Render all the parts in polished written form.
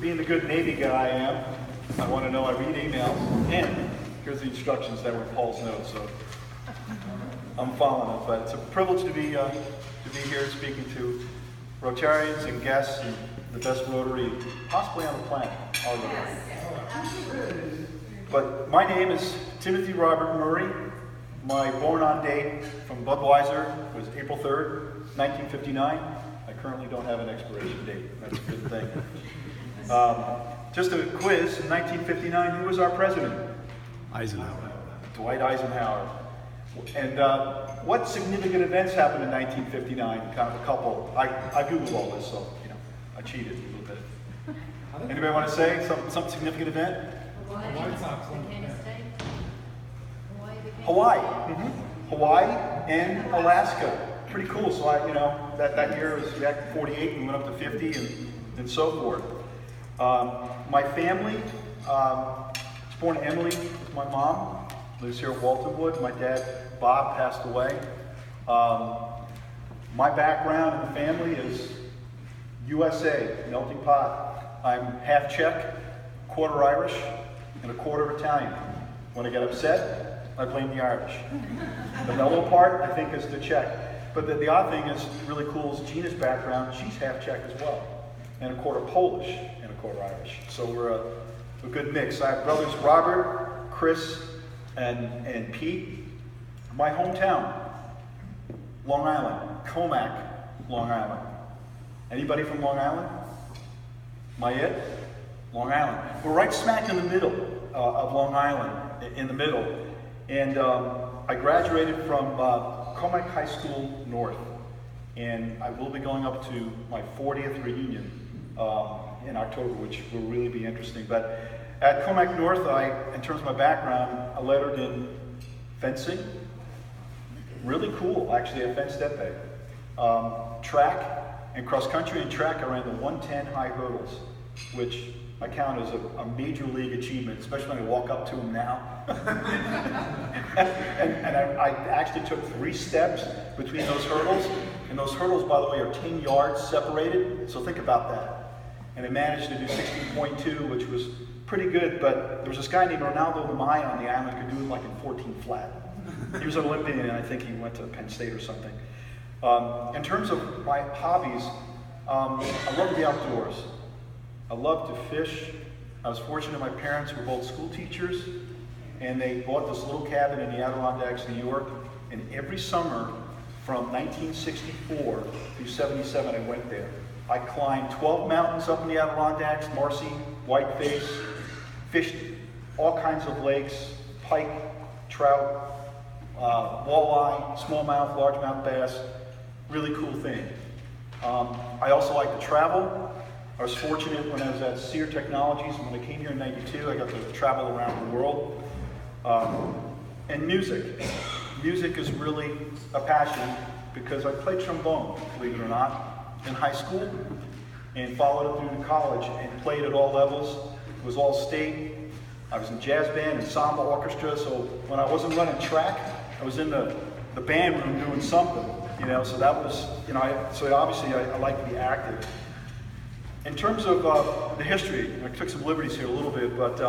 being the good Navy guy I am, I want to know I read emails, and here's the instructions that were in Paul's notes, so I'm following it. But it's a privilege to be here speaking to Rotarians and guests and the best Rotary possibly on the planet, our Rotary. But my name is Timothy Robert Murray. My born-on date from Budweiser was April 3rd, 1959. I currently don't have an expiration date. That's a good thing. Just a quiz. In 1959, who was our president? Eisenhower. Dwight Eisenhower. And what significant events happened in 1959? Kind of a couple. I Googled all this, so I cheated a little bit. Anybody want to say some significant event? Hawaii. Hawaii and Alaska. Pretty cool. So that year was back to 48 and went up to 50 and so forth. My family was born Emily with my mom. Lives here at Waltonwood. My dad, Bob, passed away. My background in the family is USA, melting pot. I'm half Czech, quarter Irish, and a quarter Italian. When I get upset, I blame the Irish. The mellow part, I think, is the Czech. But the odd thing is really cool is Gina's background. She's half Czech as well, and a quarter Polish and a quarter Irish. So we're a good mix. I have brothers Robert, Chris, and Pete. My hometown, Long Island, Comac, Long Island. Anybody from Long Island? Am I it? Long Island. We're right smack in the middle of Long Island, in the middle. And I graduated from Comac High School North. And I will be going up to my 40th reunion in October, which will really be interesting. But at Comac North, in terms of my background, I lettered in fencing. Really cool, actually, I fenced epee. Track and cross country and track, I ran the 110 high hurdles, which I count as a major league achievement, especially when I walk up to them now. and I actually took 3 steps between those hurdles, and those hurdles, by the way, are 10 yards separated, so think about that. And I managed to do 16.2, which was pretty good, but there was this guy named Ronaldo Lamai on the island who could do it like in 14 flat. He was an Olympian, and I think he went to Penn State or something. In terms of my hobbies, I love the outdoors. I love to fish. I was fortunate my parents were both school teachers, and they bought this little cabin in the Adirondacks, New York, and every summer from 1964 through 77 I went there. I climbed 12 mountains up in the Adirondacks, Marcy, Whiteface, fished all kinds of lakes, pike, trout, walleye, smallmouth, largemouth bass, really cool thing. I also like to travel. I was fortunate when I was at Sear Technologies, and when I came here in '92, I got to travel around the world. And music. Music is really a passion because I played trombone, believe it or not, in high school, and followed it through to college and played at all levels. It was all state. I was in jazz band, ensemble, orchestra, so when I wasn't running track, I was in the band room doing something, so that was, so obviously I like to be active. In terms of the history, I took some liberties here a little bit, but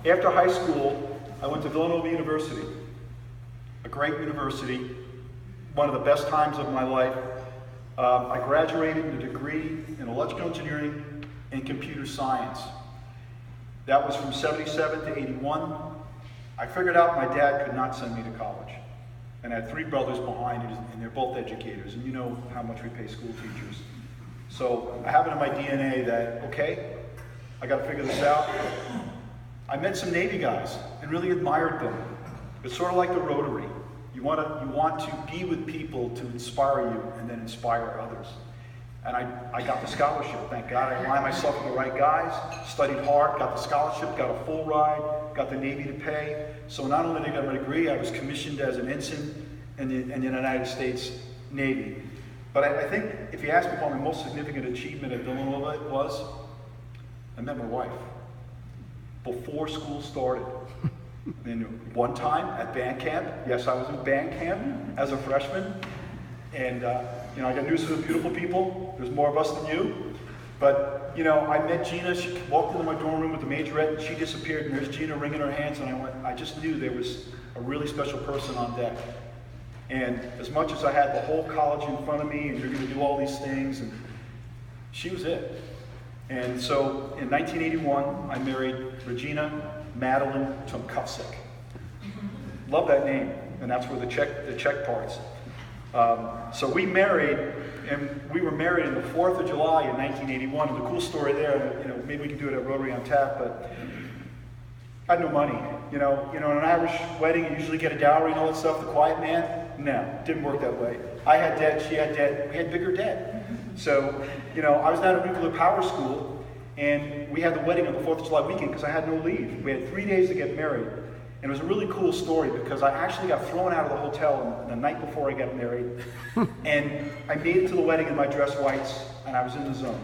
after high school, I went to Villanova University, a great university, one of the best times of my life. I graduated with a degree in electrical engineering and computer science. That was from 77 to 81. I figured out my dad could not send me to college. And I had 3 brothers behind, and they're both educators, and you know how much we pay school teachers. So I have it in my DNA that, okay, I got to figure this out. I met some Navy guys and really admired them. It's sort of like the Rotary. You want to be with people to inspire you and then inspire others. And I got the scholarship, thank God. I aligned myself with the right guys, studied hard, got the scholarship, got a full ride, got the Navy to pay. So not only did I get my degree, I was commissioned as an ensign in the United States Navy. But I think if you ask me what my most significant achievement at Villanova was, I met my wife before school started. And one time at band camp, yes, I was in band camp as a freshman, and I got news for the beautiful people. There's more of us than you. But, you know, I met Gina. She walked into my dorm room with the majorette, and she disappeared, and there's Gina wringing her hands, and I just knew there was a really special person on deck. And as much as I had the whole college in front of me, and you're going to do all these things, and she was it. And so in 1981, I married Regina Madeline Tumkufsik. Love that name, and that's where the Czech part's. So we married, and we were married on the 4th of July in 1981. And the cool story there, you know, maybe we can do it at Rotary on Tap, but I had no money. You know, in an Irish wedding, you usually get a dowry and all that stuff. The quiet man, no, didn't work that way. I had debt, she had debt, we had bigger debt. So, you know, I was down at nuclear power school, and we had the wedding on the 4th of July weekend because I had no leave. We had 3 days to get married. And it was a really cool story because I actually got thrown out of the hotel the night before I got married. And I made it to the wedding in my dress whites, and I was in the zone.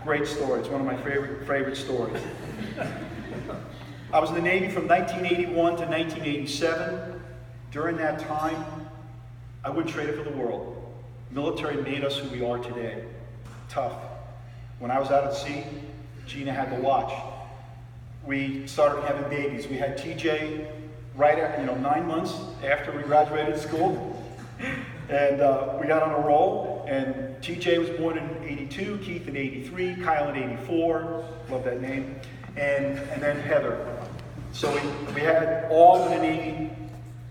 Great story. It's one of my favorite stories. I was in the Navy from 1981 to 1987. During that time, I wouldn't trade it for the world. Military made us who we are today. Tough. When I was out at sea, Gina had the watch. We started having babies. We had TJ right at, 9 months after we graduated school. And we got on a roll. And TJ was born in 82, Keith in 83, Kyle in 84. Love that name. And then Heather. So we had all in the Navy.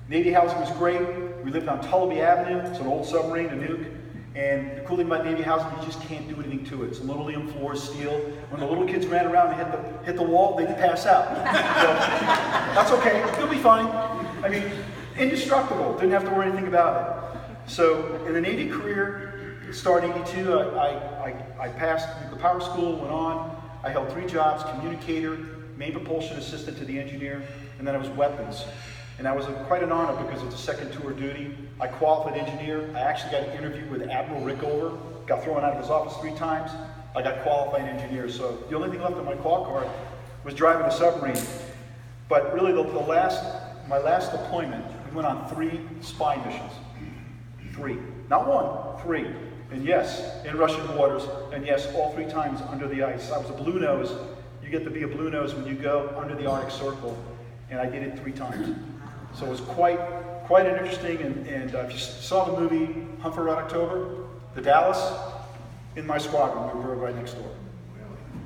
Navy housing was great. We lived on Tullaby Avenue. It's an old submarine, a nuke. And the cool thing about Navy housing, you just can't do anything to it. It's linoleum floors, steel. When the little kids ran around and hit the wall, they'd pass out. So that's okay. You'll be fine. I mean, indestructible. Didn't have to worry anything about it. So in the Navy career, started 82. I passed the power school, went on. I held 3 jobs: communicator, main propulsion assistant to the engineer, and then I was weapons. And that was quite an honor because it's a second tour duty. I qualified engineer. I actually got an interview with Admiral Rickover. Got thrown out of his office 3 times. I got qualified engineer. So the only thing left on my call card was driving a submarine. But really, my last deployment, we went on 3 spy missions. 3, not 1, 3. And yes, in Russian waters. And yes, all 3 times under the ice. I was a blue nose. You get to be a blue nose when you go under the Arctic Circle. And I did it 3 times. So it was quite an interesting, and if you saw the movie Hunt for Red October, the Dallas, in my squadron, we were right next door.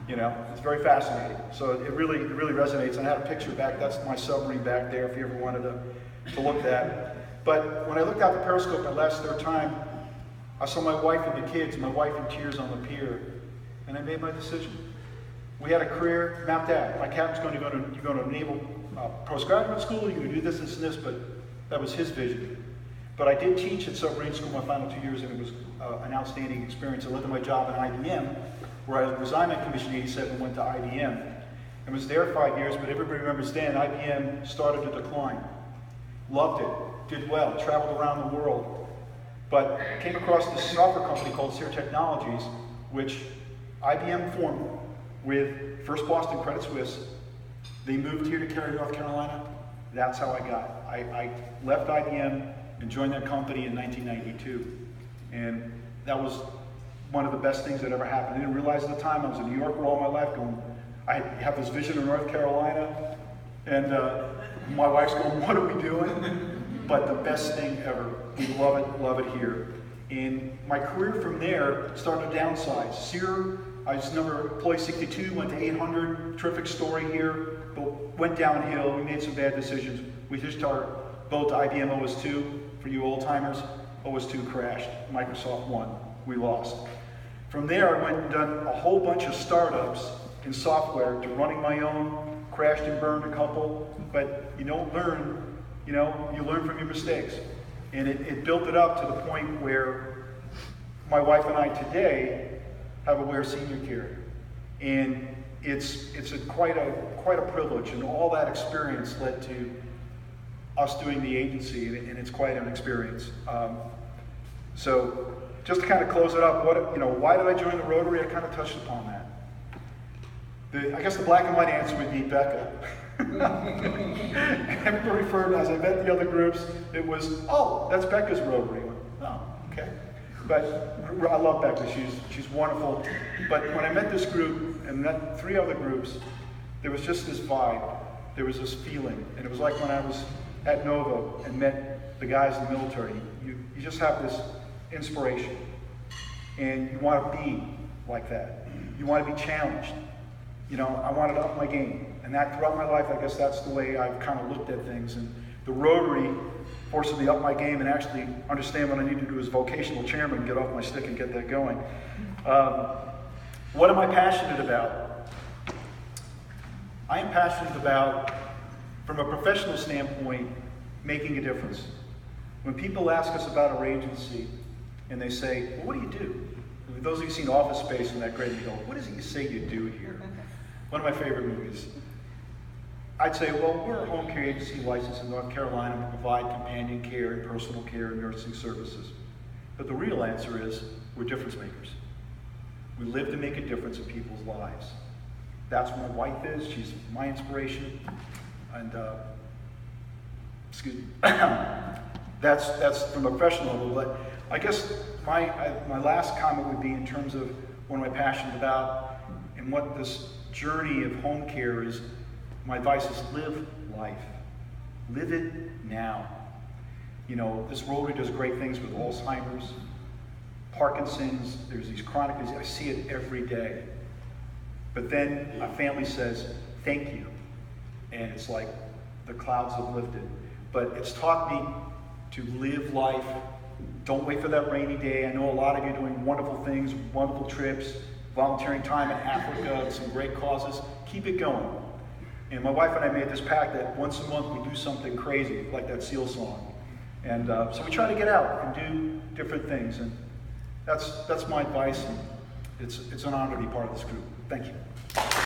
You know, it's very fascinating. So it really resonates. And I had a picture back, that's my submarine back there if you ever wanted to look at that. But when I looked out the periscope that last 3rd time, I saw my wife and the kids, my wife in tears on the pier, and I made my decision. We had a career mapped out. My captain's going to go to naval postgraduate school, you're going to do this, this, and this, but that was his vision. But I did teach at submarine school my final 2 years, and it was an outstanding experience. I lived in my job at IBM, where I resigned my commission in 87 and went to IBM. I was there 5 years, but everybody remembers then, IBM started to decline. Loved it, did well, traveled around the world, but came across this software company called Sear Technologies, which IBM formed with First Boston Credit Suisse. They moved here to Cary, North Carolina. That's how I got. I left IBM and joined that company in 1992. And that was one of the best things that ever happened. I didn't realize at the time, I was in New York all my life going, I have this vision of North Carolina, and my wife's going, what are we doing? But the best thing ever. We love it here. And my career from there started to downsize. Sear, I was employee 62, went to 800, terrific story here. But went downhill, we made some bad decisions. We just our boat to IBM OS2, for you old timers, OS2 crashed, Microsoft won, we lost. From there I went and done a whole bunch of startups in software to running my own, crashed and burned a couple, but you don't learn, you learn from your mistakes. And it built it up to the point where my wife and I today have a Ware Senior Care. And it's quite a privilege, and all that experience led to us doing the agency, and it's quite an experience. So just to kind of close it up, why did I join the Rotary? I kind of touched upon that. I guess the black and white answer would be Becca. Everybody referred, as I met the other groups, it was, oh, that's Becca's Rotary. Oh, okay. But I love Becca, she's wonderful. But when I met this group and met 3 other groups, there was just this vibe, there was this feeling. And it was like when I was at Nova and met the guys in the military. You just have this inspiration. And you want to be like that. You want to be challenged. You know, I wanted to up my game. And that throughout my life, I guess that's the way I've kind of looked at things. And the Rotary forced me to up my game and actually understand what I need to do as vocational chairman, get off my stick and get that going. What am I passionate about? I am passionate about, from a professional standpoint, making a difference. When people ask us about our agency and they say, well, what do you do? Those of you who've seen Office Space and that great, you go, what is it you say you do here? One of my favorite movies. I'd say, well, we're a home care agency licensed in North Carolina to provide companion care and personal care and nursing services. But the real answer is, we're difference makers. We live to make a difference in people's lives. That's what my wife is. She's my inspiration. And, excuse me. That's from a professional level. But I guess my last comment would be in terms of what am I passionate about and what this journey of home care is. My advice is live life. Live it now. You know, this Rotary does great things with Alzheimer's, Parkinson's, there's these chronic diseases. I see it every day. But then a family says, thank you. And it's like the clouds have lifted. But it's taught me to live life. Don't wait for that rainy day. I know a lot of you are doing wonderful things, wonderful trips, volunteering time in Africa, some great causes. Keep it going. And my wife and I made this pact that once a month we do something crazy, like that Seal song. And so we try to get out and do different things. And that's my advice. And it's an honor to be part of this group. Thank you.